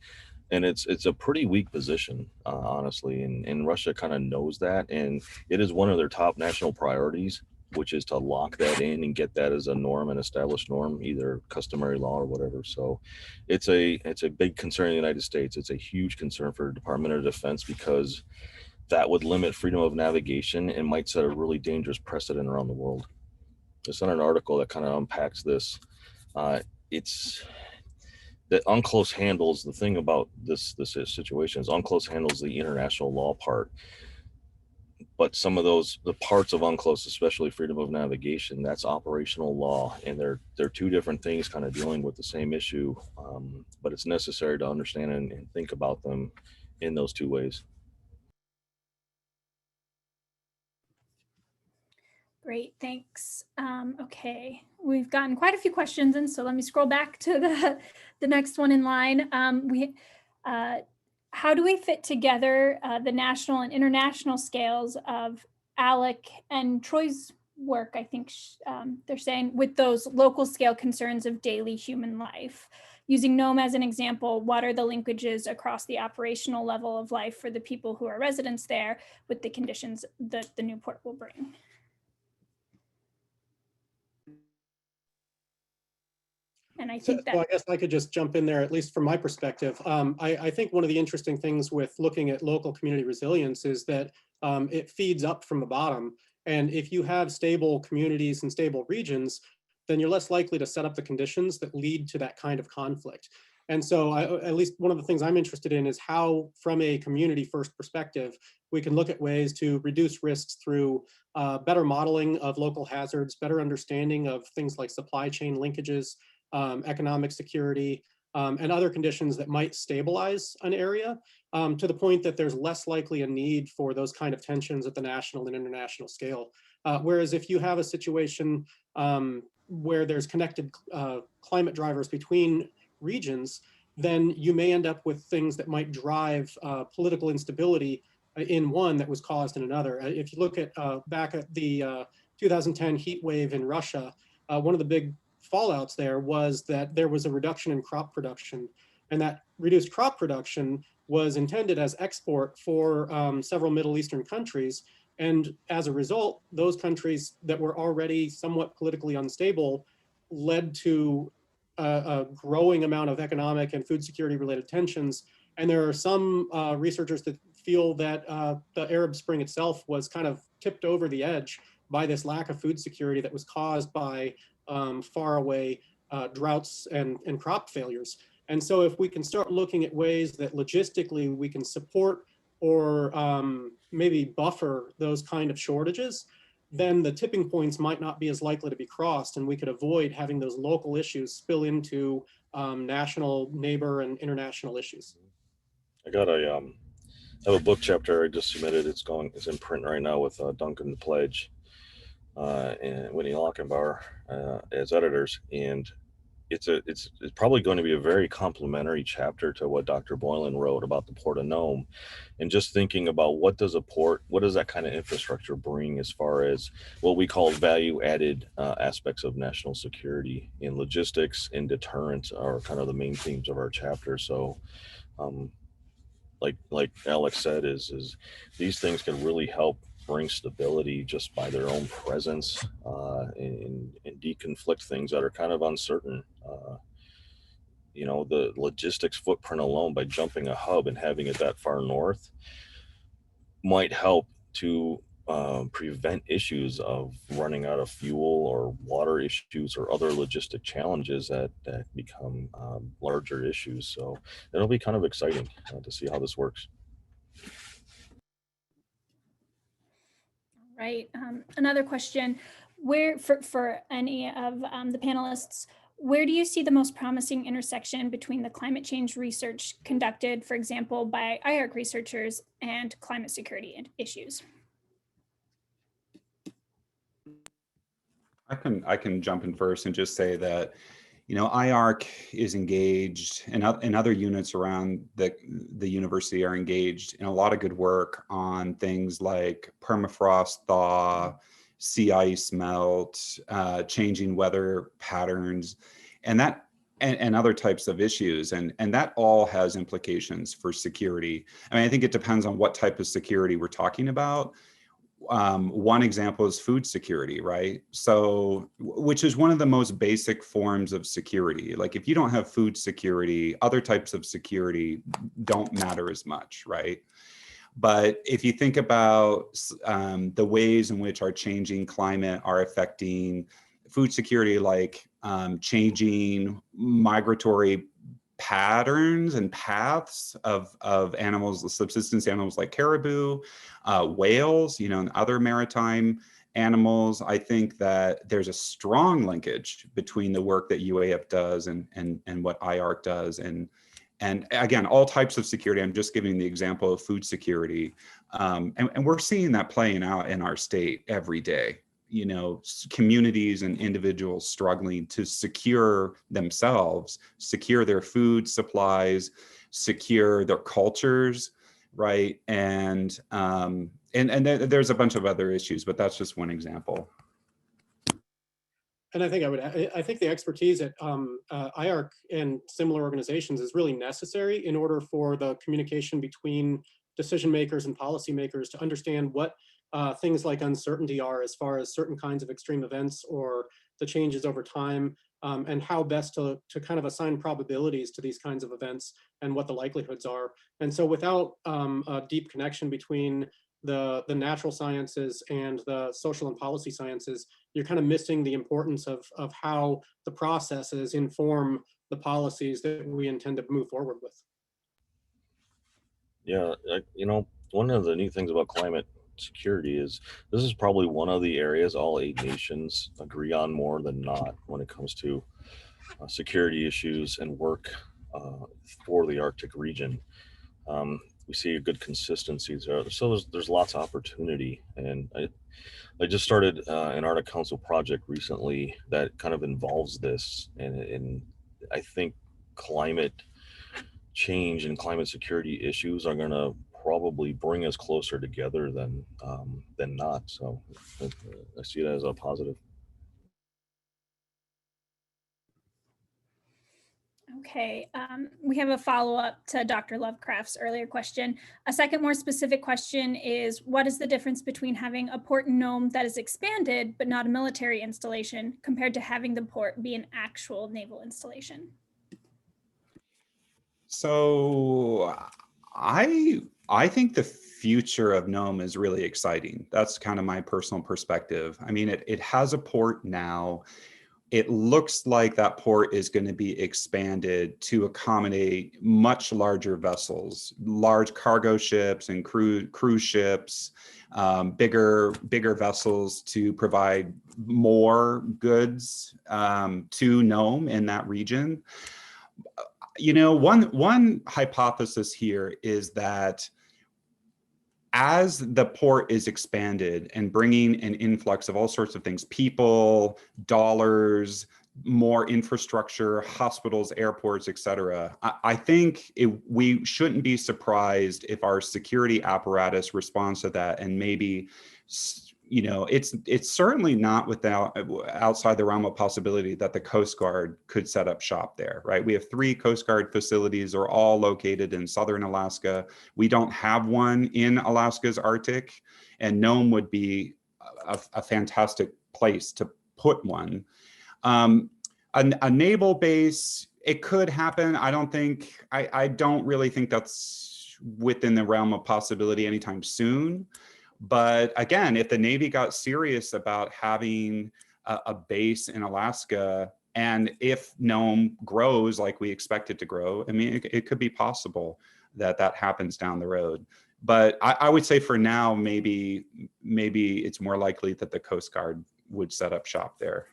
And it's a pretty weak position, honestly. And Russia kind of knows that. And it is one of their top national priorities, which is to lock that in and get that as a norm, an established norm, either customary law or whatever. So it's a big concern in the United States. It's a huge concern for the Department of Defense, because that would limit freedom of navigation and might set a really dangerous precedent around the world. It's on an article that kind of unpacks this. It's that UNCLOS handles, the thing about this situation is UNCLOS handles the international law part. But some of the parts of UNCLOS, especially freedom of navigation, that's operational law, and they're two different things kind of dealing with the same issue. But it's necessary to understand and think about them in those two ways. Great, thanks. Okay, we've gotten quite a few questions in, so let me scroll back to the next one in line. How do we fit together the national and international scales of Alec and Troy's work, I think they're saying, with those local scale concerns of daily human life? Using Gnome as an example, what are the linkages across the operational level of life for the people who are residents there with the conditions that the new port will bring? And I think So I guess I could just jump in there, at least from my perspective. I think one of the interesting things with looking at local community resilience is that it feeds up from the bottom. And if you have stable communities and stable regions, then you're less likely to set up the conditions that lead to that kind of conflict. And so at least one of the things I'm interested in is how, from a community first perspective, we can look at ways to reduce risks through better modeling of local hazards, better understanding of things like supply chain linkages, economic security, and other conditions that might stabilize an area to the point that there's less likely a need for those kind of tensions at the national and international scale. Whereas if you have a situation where there's connected climate drivers between regions, then you may end up with things that might drive political instability in one that was caused in another. If you look at back at the 2010 heat wave in Russia, one of the big fallouts there was that there was a reduction in crop production, and that reduced crop production was intended as export for several Middle Eastern countries. And as a result, those countries that were already somewhat politically unstable led to a growing amount of economic and food security related tensions. And there are some researchers that feel that the Arab Spring itself was kind of tipped over the edge by this lack of food security that was caused by faraway droughts and crop failures. And so if we can start looking at ways that logistically we can support or maybe buffer those kind of shortages, then the tipping points might not be as likely to be crossed, and we could avoid having those local issues spill into national, neighbor, and international issues. I got I have a book chapter I just submitted. It's in print right now with Duncan the Pledge and Whitney Lockenbauer as editors, and it's probably going to be a very complimentary chapter to what Dr. Boylan wrote about the Port of Gnome, and just thinking about what does that kind of infrastructure bring as far as what we call value added aspects of national security, and logistics and deterrence are kind of the main themes of our chapter. So like Alex said, is these things can really help bring stability just by their own presence and deconflict things that are kind of uncertain. The logistics footprint alone, by jumping a hub and having it that far north, might help to prevent issues of running out of fuel or water issues or other logistic challenges that become larger issues. So it'll be kind of exciting to see how this works. Right. Another question, where for any of the panelists, where do you see the most promising intersection between the climate change research conducted, for example, by IARC researchers and climate security issues? I can jump in first and just say that, IARC is engaged, and other units around the university are engaged in a lot of good work on things like permafrost thaw, sea ice melt, changing weather patterns, and other types of issues. And that all has implications for security. I mean, I think it depends on what type of security we're talking about. One example is food security, right? So, which is one of the most basic forms of security. Like if you don't have food security, other types of security don't matter as much, right? But if you think about the ways in which our changing climate are affecting food security, like changing migratory patterns and paths of animals, the subsistence animals like caribou, whales, and other maritime animals. I think that there's a strong linkage between the work that UAF does and what IARC does, and again, all types of security. I'm just giving the example of food security, and we're seeing that playing out in our state every day. Communities and individuals struggling to secure themselves, secure their food supplies, secure their cultures, right? And there's a bunch of other issues, but that's just one example. And I think the expertise at IARC and similar organizations is really necessary in order for the communication between decision makers and policymakers to understand what things like uncertainty are as far as certain kinds of extreme events or the changes over time, and how best to kind of assign probabilities to these kinds of events and what the likelihoods are. And so without a deep connection between the natural sciences and the social and policy sciences, you're kind of missing the importance of how the processes inform the policies that we intend to move forward with. Yeah, one of the neat things about climate security is this is probably one of the areas all 8 nations agree on more than not when it comes to security issues and work for the Arctic region. We see a good consistency there, so there's lots of opportunity. And I just started an Arctic Council project recently that kind of involves this, and I think climate change and climate security issues are going to probably bring us closer together than not. So I see it as a positive. Okay, we have a follow-up to Dr. Lovecraft's earlier question. A second more specific question is, what is the difference between having a port in Gnome that is expanded but not a military installation compared to having the port be an actual naval installation? So I think the future of Gnome is really exciting. That's kind of my personal perspective. I mean, it has a port now. It looks like that port is going to be expanded to accommodate much larger vessels, large cargo ships and cruise ships, bigger vessels to provide more goods to Gnome in that region. One hypothesis here is that as the port is expanded and bringing an influx of all sorts of things, people, dollars, more infrastructure, hospitals, airports, et cetera, I think we shouldn't be surprised if our security apparatus responds to that, and maybe, it's certainly not outside the realm of possibility that the Coast Guard could set up shop there, right? We have 3 Coast Guard facilities, are all located in southern Alaska. We don't have one in Alaska's Arctic, and Gnome would be a fantastic place to put one. A naval base, it could happen. I don't really think that's within the realm of possibility anytime soon. But again, if the Navy got serious about having a base in Alaska, and if Gnome grows like we expect it to grow, I mean, it could be possible that happens down the road. But I would say for now, maybe it's more likely that the Coast Guard would set up shop there.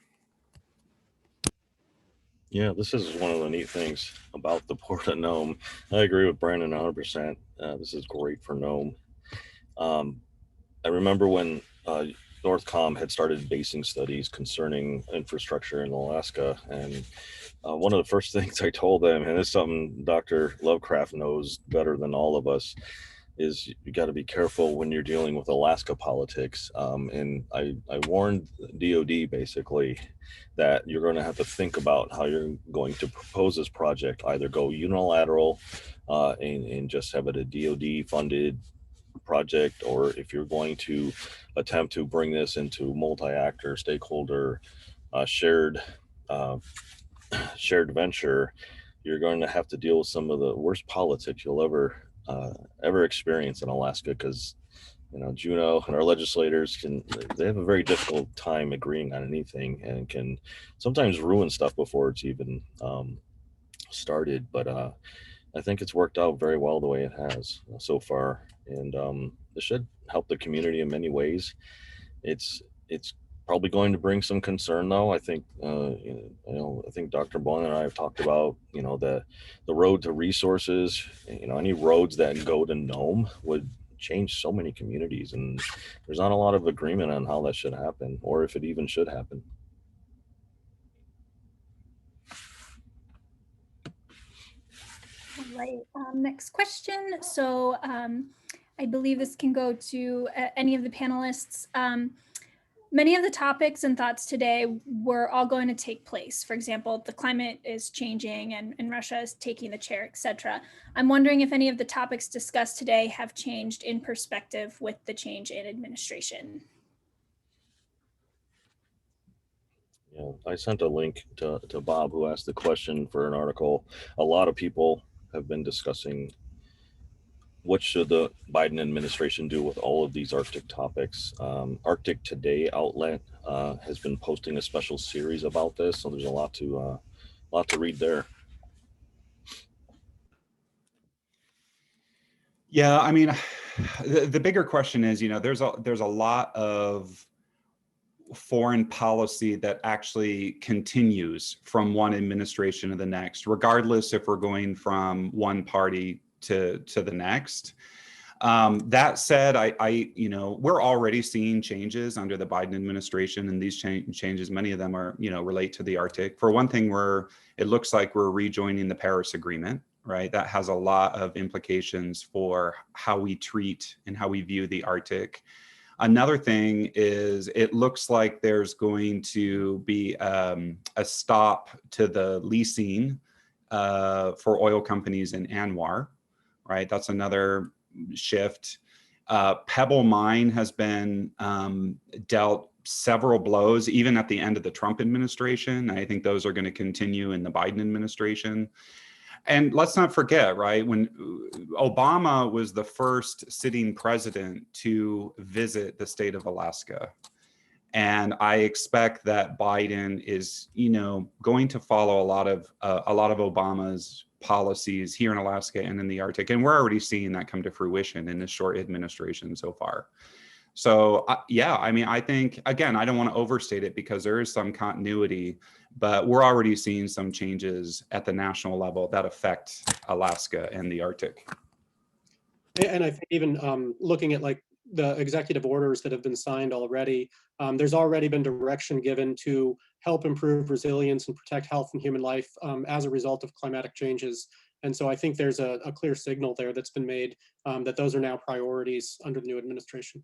Yeah, this is one of the neat things about the Port of Gnome. I agree with Brandon 100%. This is great for Gnome. I remember when Northcom had started basing studies concerning infrastructure in Alaska, and one of the first things I told them, and it's something Dr. Lovecraft knows better than all of us, is you got to be careful when you're dealing with Alaska politics. And I warned DOD basically that you're going to have to think about how you're going to propose this project, either go unilateral and just have it a DOD funded project, or if you're going to attempt to bring this into multi-actor stakeholder shared venture, you're going to have to deal with some of the worst politics you'll ever experience in Alaska, because Juneau and our legislators they have a very difficult time agreeing on anything, and can sometimes ruin stuff before it's even started, but I think it's worked out very well the way it has so far, and it should help the community in many ways. It's probably going to bring some concern, though. I think I think Dr. Bowen and I have talked about the road to resources. Any roads that go to Gnome would change so many communities, and there's not a lot of agreement on how that should happen, or if it even should happen. All right, next question. So I believe this can go to any of the panelists. Many of the topics and thoughts today were all going to take place. For example, the climate is changing and Russia is taking the chair, etc. I'm wondering if any of the topics discussed today have changed in perspective with the change in administration. Yeah, I sent a link to Bob, who asked the question for an article. A lot of people have been discussing what should the Biden administration do with all of these Arctic topics. Arctic Today outlet has been posting a special series about this, so there's a lot to read there. Yeah, I mean, the bigger question is, there's a lot of foreign policy that actually continues from one administration to the next, regardless if we're going from one party to the next. That said, we're already seeing changes under the Biden administration, and these changes, many of them are, relate to the Arctic. For one thing, it looks like we're rejoining the Paris Agreement, right? That has a lot of implications for how we treat and how we view the Arctic. Another thing is it looks like there's going to be a stop to the leasing for oil companies in ANWR, right? That's another shift. Pebble Mine has been dealt several blows, even at the end of the Trump administration. I think those are going to continue in the Biden administration. And let's not forget, right, when Obama was the first sitting president to visit the state of Alaska. And I expect that Biden is, going to follow a lot of Obama's policies here in Alaska and in the Arctic. And we're already seeing that come to fruition in this short administration so far. So yeah, I mean, I think, again, I don't want to overstate it because there is some continuity, but we're already seeing some changes at the national level that affect Alaska and the Arctic. And I think even looking at like the executive orders that have been signed already, there's already been direction given to help improve resilience and protect health and human life as a result of climatic changes. And so I think there's a clear signal there that's been made that those are now priorities under the new administration.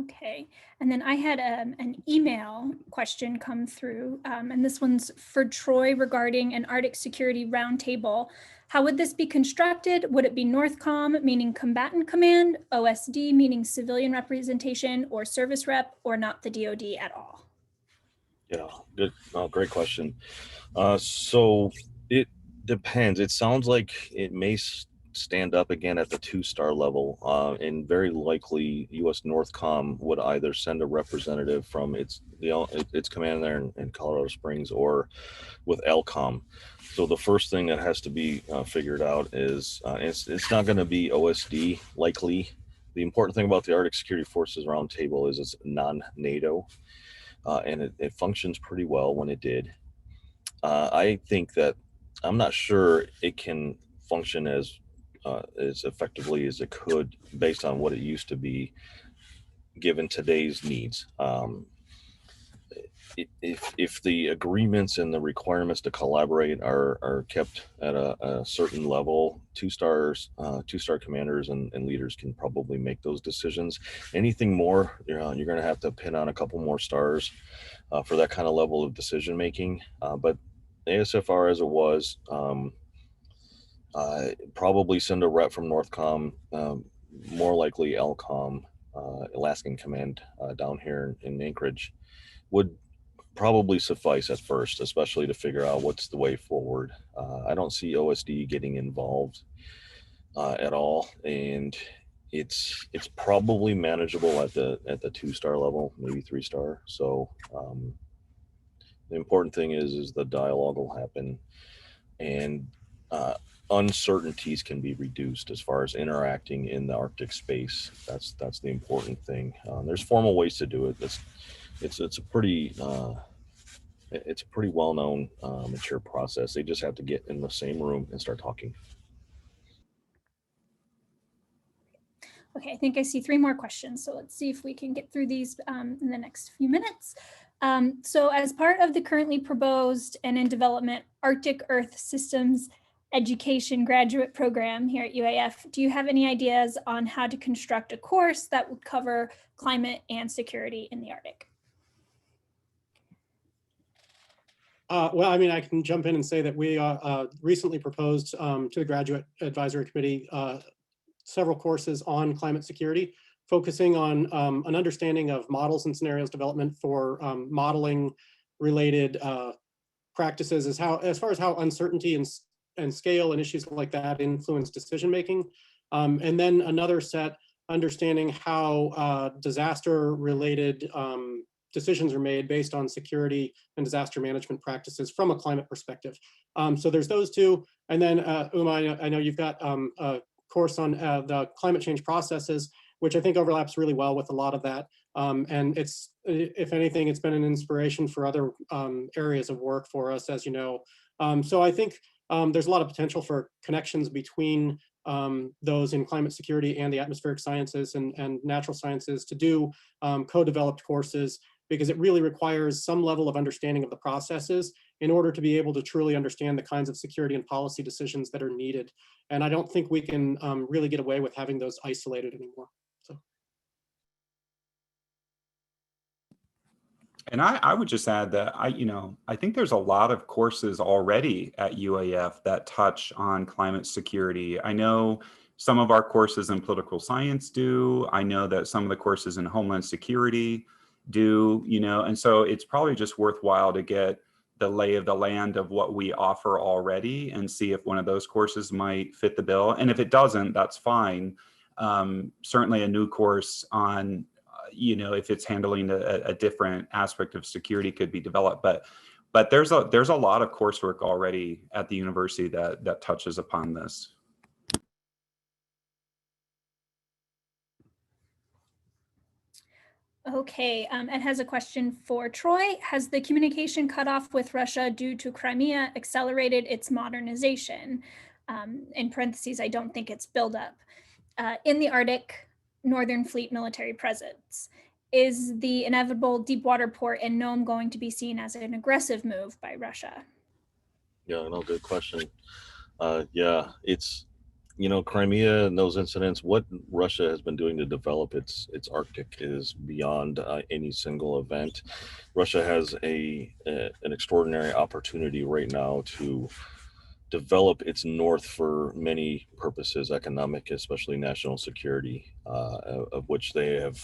Okay, and then I had an email question come through, and this one's for Troy regarding an Arctic Security Roundtable. How would this be constructed? Would it be NORTHCOM, meaning Combatant Command, OSD, meaning Civilian Representation, or Service Rep, or not the DoD at all? Yeah, good. Great question. So it depends. It sounds like it may stand up again at the 2-star level, and very likely U.S. NORTHCOM would either send a representative from its command there in Colorado Springs or with ALCOM. So the first thing that has to be figured out is it's not going to be OSD likely. The important thing about the Arctic Security Forces Roundtable is it's non-NATO, and it functions pretty well when it did. I think that I'm not sure it can function as effectively as it could based on what it used to be given today's needs. If the agreements and the requirements to collaborate are kept at a certain level, 2-star commanders and leaders can probably make those decisions. Anything more, you're going to have to pin on a couple more stars for that kind of level of decision making. But ASFR as it was, probably send a rep from NORTHCOM, more likely ALCOM, Alaskan Command down here in Anchorage, would probably suffice at first, especially to figure out what's the way forward. I don't see OSD getting involved at all. And it's probably manageable at the 2-star level, maybe 3-star. So the important thing is the dialogue will happen, and uncertainties can be reduced as far as interacting in the Arctic space. That's the important thing. There's formal ways to do it. It's a pretty well-known, mature process. They just have to get in the same room and start talking. Okay, I think I see 3 more questions. So let's see if we can get through these in the next few minutes. So as part of the currently proposed and in development Arctic Earth Systems Education graduate program here at UAF, do you have any ideas on how to construct a course that would cover climate and security in the Arctic? Well, I mean, I can jump in and say that we recently proposed to the Graduate Advisory Committee several courses on climate security, focusing on an understanding of models and scenarios development for modeling related practices as far as how uncertainty and scale and issues like that influence decision making. And then another set understanding how disaster related decisions are made based on security and disaster management practices from a climate perspective. So there's those 2. And then Uma, I know you've got a course on the climate change processes, which I think overlaps really well with a lot of that. And it's, if anything, it's been an inspiration for other areas of work for us, as you know. So I think there's a lot of potential for connections between those in climate security and the atmospheric sciences and natural sciences to do co-developed courses, because it really requires some level of understanding of the processes in order to be able to truly understand the kinds of security and policy decisions that are needed. And I don't think we can really get away with having those isolated anymore. So. And I would just add that I think there's a lot of courses already at UAF that touch on climate security. I know some of our courses in political science do. I know that some of the courses in homeland security do, and so it's probably just worthwhile to get the lay of the land of what we offer already and see if one of those courses might fit the bill. And if it doesn't, that's fine. Certainly a new course on, if it's handling a different aspect of security could be developed. But there's a lot of coursework already at the university that touches upon this. Okay, Ed has a question for Troy. Has the communication cutoff with Russia due to Crimea accelerated its modernization? In parentheses, I don't think it's buildup. In the Arctic, Northern Fleet military presence. Is the inevitable deep water port in Gnome going to be seen as an aggressive move by Russia? Yeah, no, good question. Yeah, it's, Crimea and those incidents, what Russia has been doing to develop its Arctic is beyond any single event. Russia has an extraordinary opportunity right now to develop its north for many purposes, economic, especially national security, of which they have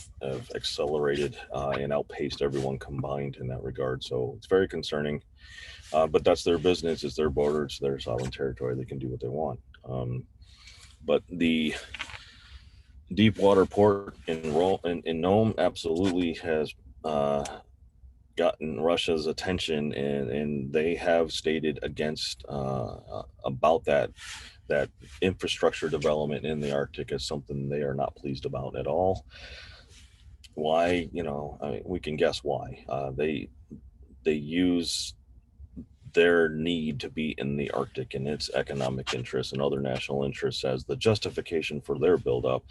accelerated and outpaced everyone combined in that regard. So it's very concerning, but that's their business, it's their border, it's their sovereign territory. They can do what they want. But the deep water port in Gnome absolutely has gotten Russia's attention, and they have stated against about that infrastructure development in the Arctic as something they are not pleased about at all. Why? I mean, we can guess why. They use their need to be in the Arctic and its economic interests and other national interests as the justification for their buildup.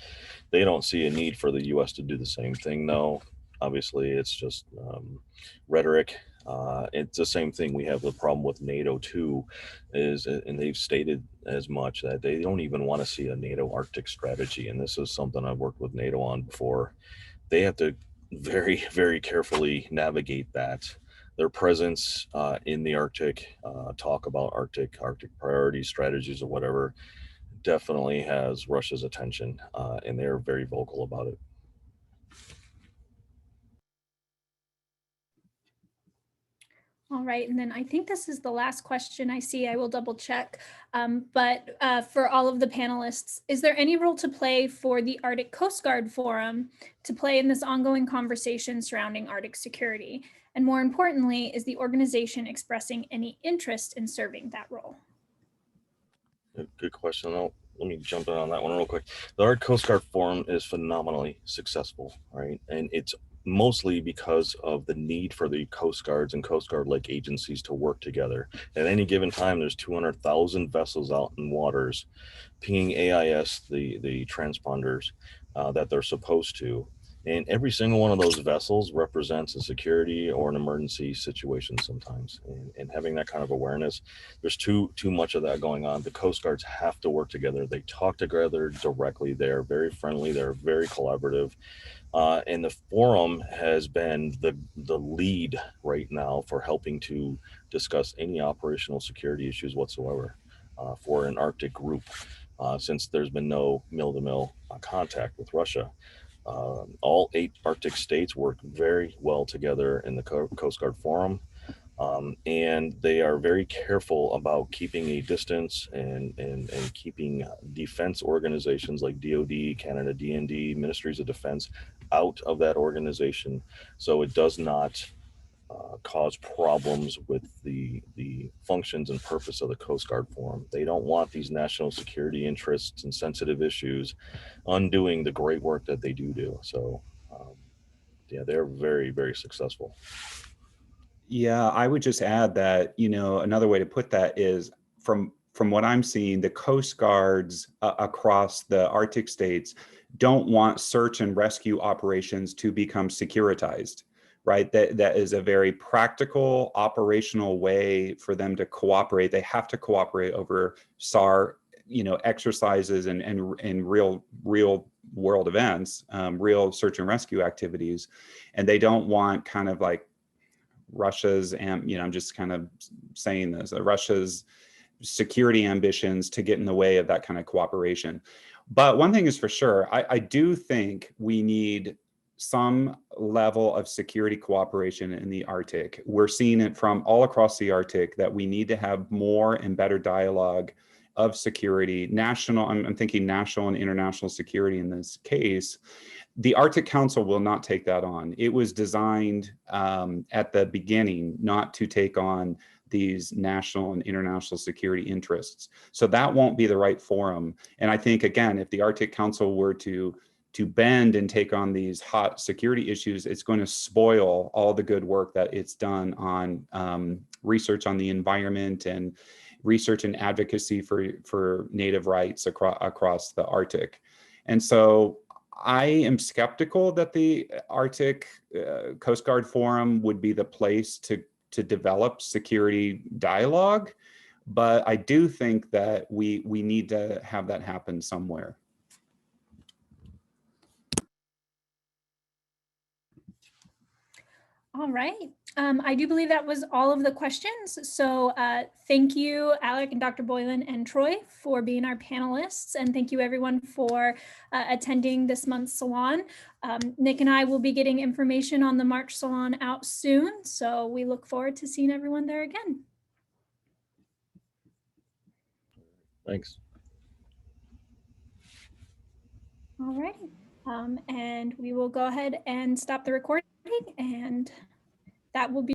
They don't see a need for the U.S. to do the same thing. No, obviously it's just rhetoric. It's the same thing. We have the problem with NATO too, and they've stated as much that they don't even want to see a NATO Arctic strategy. And this is something I've worked with NATO on before. They have to very, very carefully navigate that. Their presence in the Arctic, talk about Arctic priorities, strategies, or whatever, definitely has Russia's attention, and they're very vocal about it. All right, and then I think this is the last question I see. I will double check. But for all of the panelists, is there any role to play for the Arctic Coast Guard Forum to play in this ongoing conversation surrounding Arctic security? And more importantly, is the organization expressing any interest in serving that role? Good question. Let me jump in on that one real quick. The Arctic Coast Guard Forum is phenomenally successful, right? And it's mostly because of the need for the Coast Guards and Coast Guard-like agencies to work together. At any given time, there's 200,000 vessels out in waters pinging AIS, the transponders that they're supposed to. And every single one of those vessels represents a security or an emergency situation sometimes. And having that kind of awareness, there's too much of that going on. The Coast Guards have to work together. They talk together directly. They're very friendly. They're very collaborative. And the forum has been the lead right now for helping to discuss any operational security issues whatsoever for an Arctic group, since there's been no mill-to-mill contact with Russia. All 8 Arctic states work very well together in the Coast Guard Forum, and they are very careful about keeping a distance and keeping defense organizations like DoD, Canada DND, Ministries of Defense out of that organization, so it does not cause problems with the functions and purpose of the Coast Guard Forum. They don't want these national security interests and sensitive issues undoing the great work that they do. So yeah, they're very, very successful. Yeah, I would just add that, another way to put that is from what I'm seeing, the Coast Guards across the Arctic states don't want search and rescue operations to become securitized, right? That is a very practical, operational way for them to cooperate. They have to cooperate over SAR, exercises and real world events, real search and rescue activities. And they don't want kind of like Russia's, and I'm just kind of saying this, Russia's security ambitions to get in the way of that kind of cooperation. But one thing is for sure, I do think we need some level of security cooperation in the Arctic. We're seeing it from all across the Arctic that we need to have more and better dialogue of security, national, I'm thinking national and international security in this case. The Arctic Council will not take that on. It was designed at the beginning not to take on these national and international security interests. So that won't be the right forum. And I think, again, if the Arctic Council were to bend and take on these hot security issues, it's going to spoil all the good work that it's done on research on the environment and research and advocacy for native rights across the Arctic. And so I am skeptical that the Arctic Coast Guard Forum would be the place to develop security dialogue, but I do think that we need to have that happen somewhere. All right. I do believe that was all of the questions. So thank you, Alec and Dr. Boylan and Troy, for being our panelists. And thank you everyone for attending this month's salon. Nick and I will be getting information on the March salon out soon. So we look forward to seeing everyone there again. Thanks. All right. And we will go ahead and stop the recording, and that will be